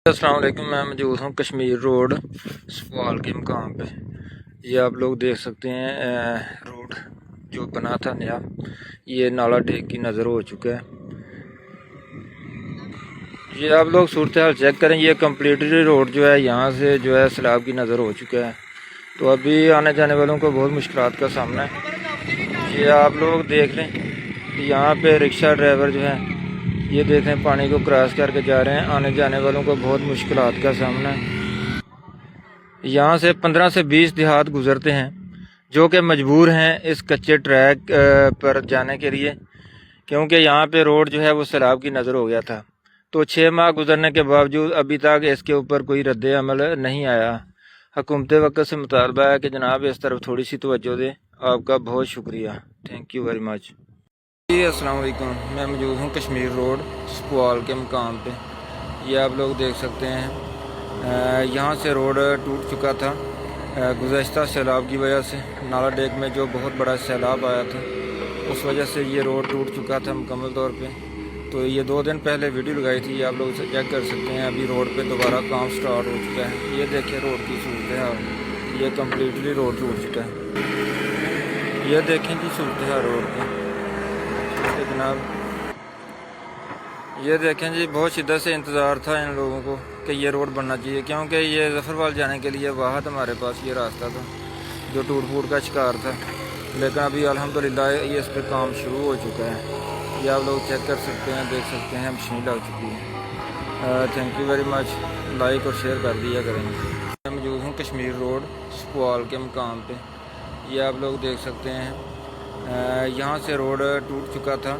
अस्सलाम वालेकुम। मैं मौजूद हूँ कश्मीर रोड सुपाल के मकाम पे। ये आप लोग देख सकते हैं रोड जो बना था नया, ये नाला टेक की नज़र हो चुका है। ये आप लोग सूरत हाल चेक करें, ये कम्प्लीटली रोड जो है यहाँ से जो है सैलाब की नज़र हो चुका है। तो अभी आने जाने वालों को बहुत मुश्किलात का सामना है। ये आप लोग देख लें कि यहाँ पे रिक्शा ड्राइवर जो है ये देखें पानी को क्रॉस करके जा रहे हैं। आने जाने वालों को बहुत मुश्किलात का सामना है। यहाँ से 15 से 20 देहात गुजरते हैं जो कि मजबूर हैं इस कच्चे ट्रैक पर जाने के लिए, क्योंकि यहाँ पे रोड जो है वो सैलाब की नज़र हो गया था। तो 6 माह गुजरने के बावजूद अभी तक इसके ऊपर कोई रद्द अमल नहीं आया। हुकूमत वक्त से मुतालबा है कि जनाब इस तरफ थोड़ी सी तवज्जो दें। आपका बहुत शुक्रिया, थैंक यू वेरी मच। जी अस्सलाम वालेकुम। मैं मौजूद हूँ कश्मीर रोड सुपाल के मकाम पे। ये आप लोग देख सकते हैं यहाँ से रोड टूट चुका था गुज़श्ता सैलाब की वजह से। नाला डेक में जो बहुत बड़ा सैलाब आया था उस वजह से ये रोड टूट चुका था मुकम्मल तौर पे। तो ये 2 दिन पहले वीडियो लगाई थी, आप लोग इसे चेक कर सकते हैं। अभी रोड पे दोबारा काम स्टार्ट हो चुका है। ये देखिए रोड की सूरत है, ये कम्प्लीटली रोड टूट चुका है। ये देखें जी सूरत है रोड की जनाब। ये देखें जी, बहुत शिद्दत से इंतज़ार था इन लोगों को कि ये रोड बनना चाहिए, क्योंकि ये जफरवाल जाने के लिए वाहद हमारे पास ये रास्ता था जो टूट फूट का शिकार था। लेकिन अभी अल्हम्दुलिल्लाह ये इस पर काम शुरू हो चुका है। ये आप लोग चेक कर सकते हैं, देख सकते हैं मशीन लग चुकी है। Thank you very much. Like और शेयर कर दिया करेंगे। मैं मौजूद हूँ कश्मीर रोड सुपाल के मकाम पे। ये आप लोग देख सकते हैं यहाँ से रोड टूट चुका था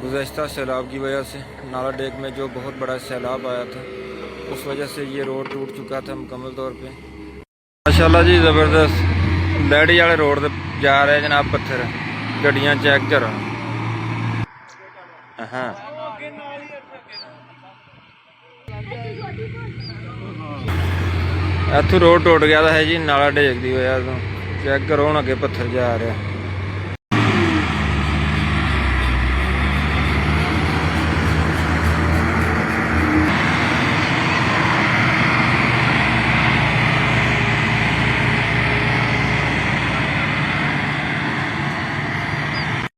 गुज़श्ता सैलाब की वजह से। नाला डेक में जो बहुत बड़ा सैलाब आया था उस वजह से ये रोड टूट चुका था मुकम्मल तौर पे। माशाल्लाह जी, ज़बरदस्त लैडी वाले रोड पर जा रहे हैं जनाब पत्थर। गड्डियाँ चेक करो। हाँ इत्थों रोड टुट गया है जी नाला डेक की वजह तो। चेक करो, हूँ अगे पत्थर जा रहा है।